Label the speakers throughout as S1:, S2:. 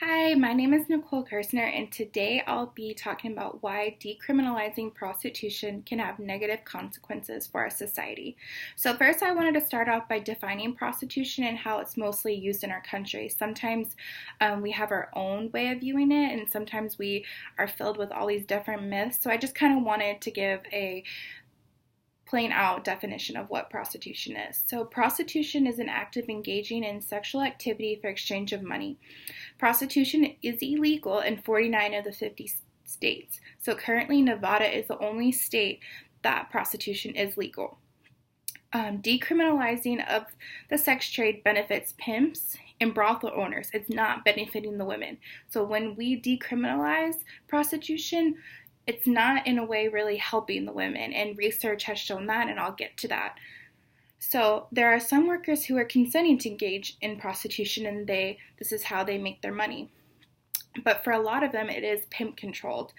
S1: Hi, my name is Nicole Kirstner, and today I'll be talking about why decriminalizing prostitution can have negative consequences for our society. So, first, I wanted to start off by defining prostitution and how it's mostly used in our country. Sometimes we have our own way of viewing it, and sometimes we are filled with all these different myths. So, I just kind of wanted to give a plain out definition of what prostitution is. So, prostitution is an act of engaging in sexual activity for exchange of money. Prostitution is illegal in 49 of the 50 states. So, currently, Nevada is the only state that prostitution is legal. Decriminalizing of the sex trade benefits pimps and brothel owners. It's not benefiting the women. So, when we decriminalize prostitution, it's not in a way really helping the women, and research has shown that, and I'll get to that. So there are some workers who are consenting to engage in prostitution, and this is how they make their money. But for a lot of them, it is pimp controlled.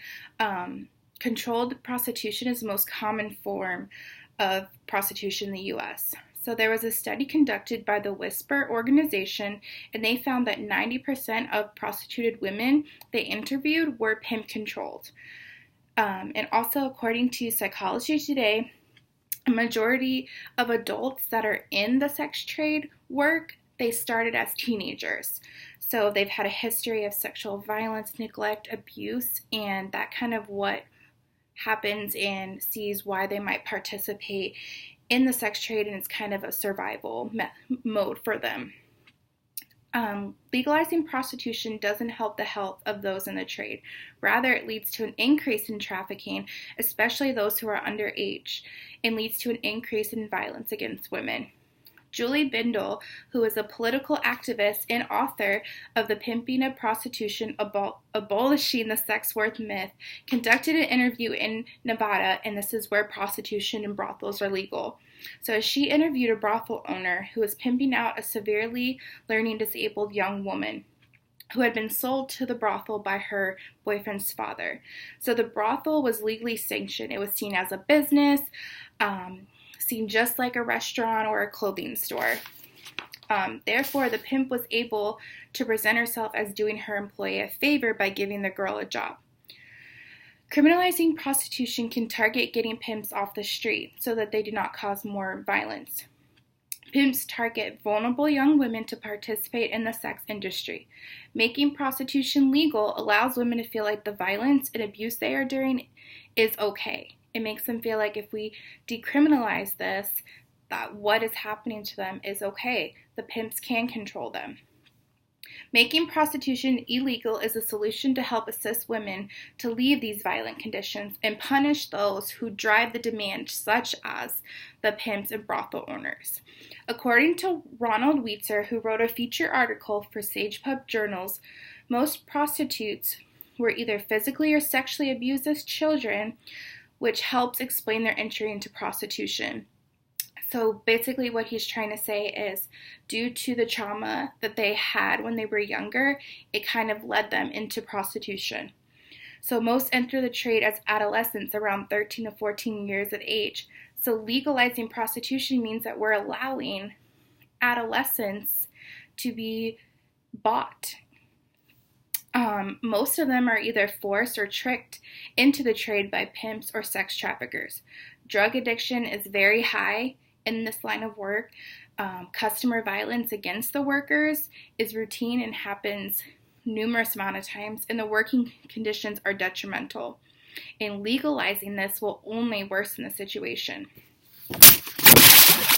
S1: Controlled prostitution is the most common form of prostitution in the U.S. So there was a study conducted by the Whisper organization, and they found that 90% of prostituted women they interviewed were pimp controlled. And also, according to Psychology Today, a majority of adults that are in the sex trade work, they started as teenagers. So they've had a history of sexual violence, neglect, abuse, and that kind of what happens and sees why they might participate in the sex trade, and it's kind of a survival mode for them. Legalizing prostitution doesn't help the health of those in the trade. Rather, it leads to an increase in trafficking, especially those who are underage, and leads to an increase in violence against women. Julie Bindel, who is a political activist and author of The Pimping of Prostitution, Abolishing the Sex Worth Myth, conducted an interview in Nevada, and this is where prostitution and brothels are legal. So she interviewed a brothel owner who was pimping out a severely learning disabled young woman who had been sold to the brothel by her boyfriend's father. So the brothel was legally sanctioned. It was seen as a business, seen just like a restaurant or a clothing store. Therefore, the pimp was able to present herself as doing her employee a favor by giving the girl a job. Criminalizing prostitution can target getting pimps off the street so that they do not cause more violence. Pimps target vulnerable young women to participate in the sex industry. Making prostitution legal allows women to feel like the violence and abuse they are enduring is okay. It makes them feel like if we decriminalize this, that what is happening to them is okay. The pimps can control them. Making prostitution illegal is a solution to help assist women to leave these violent conditions and punish those who drive the demand, such as the pimps and brothel owners. According to Ronald Weitzer, who wrote a feature article for Sage Pub Journals, most prostitutes were either physically or sexually abused as children, which helps explain their entry into prostitution. So basically what he's trying to say is due to the trauma that they had when they were younger, it kind of led them into prostitution. So most enter the trade as adolescents around 13 to 14 years of age. So legalizing prostitution means that we're allowing adolescents to be bought. Most of them are either forced or tricked into the trade by pimps or sex traffickers. Drug addiction is very high in this line of work. Customer violence against the workers is routine and happens numerous amount of times, and the working conditions are detrimental. And legalizing this will only worsen the situation.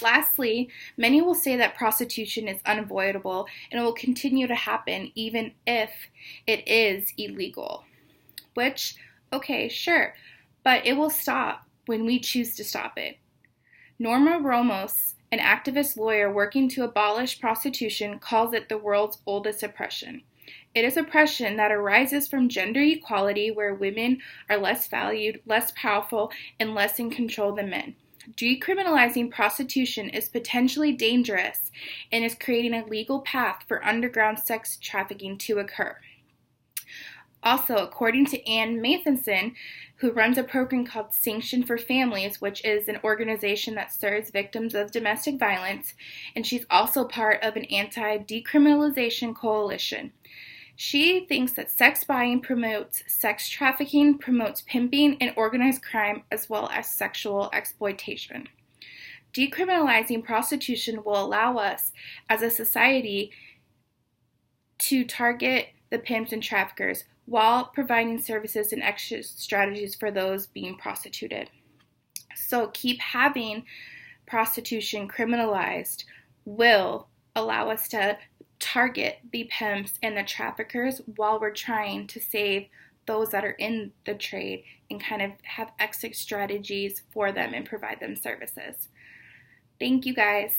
S1: Lastly, many will say that prostitution is unavoidable and it will continue to happen even if it is illegal. Which, okay, sure, but it will stop when we choose to stop it. Norma Ramos, an activist lawyer working to abolish prostitution, calls it the world's oldest oppression. It is oppression that arises from gender equality, where women are less valued, less powerful, and less in control than men. Decriminalizing prostitution is potentially dangerous and is creating a legal path for underground sex trafficking to occur. Also, according to Ann Matheson, who runs a program called Sanction for Families, which is an organization that serves victims of domestic violence, and she's also part of an anti-decriminalization coalition. She thinks that sex buying promotes sex trafficking, promotes pimping, and organized crime, as well as sexual exploitation. Decriminalizing prostitution will allow us as a society to target the pimps and traffickers while providing services and exit strategies for those being prostituted. So keep having prostitution criminalized will allow us to target the pimps and the traffickers while we're trying to save those that are in the trade and kind of have exit strategies for them and provide them services. Thank you guys.